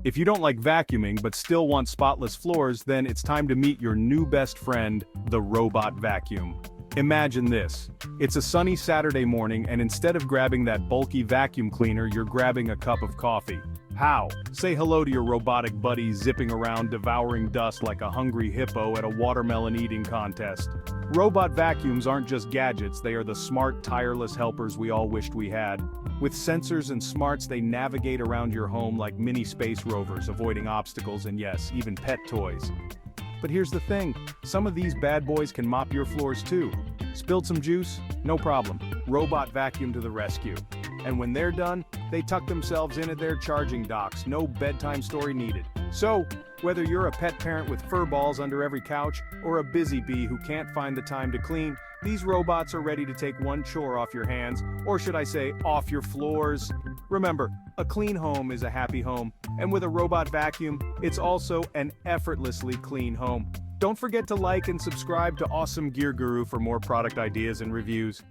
If you don't like vacuuming but still want spotless floors, then it's time to meet your new best friend, the robot vacuum. Imagine this. It's a sunny Saturday morning and instead of grabbing that bulky vacuum cleaner, you're grabbing a cup of coffee. How? Say hello to your robotic buddy zipping around devouring dust like a hungry hippo at a watermelon eating contest. Robot vacuums aren't just gadgets, they are the smart, tireless helpers we all wished we had. With sensors and smarts, they navigate around your home like mini space rovers, avoiding obstacles and yes, even pet toys. But here's the thing, some of these bad boys can mop your floors too. Spilled some juice? No problem. Robot vacuum to the rescue. And when they're done, they tuck themselves in at their charging docks, no bedtime story needed. So, whether you're a pet parent with fur balls under every couch, or a busy bee who can't find the time to clean, these robots are ready to take one chore off your hands, or should I say, off your floors. Remember, a clean home is a happy home, and with a robot vacuum, it's also an effortlessly clean home. Don't forget to like and subscribe to Awesome Gear Guru for more product ideas and reviews.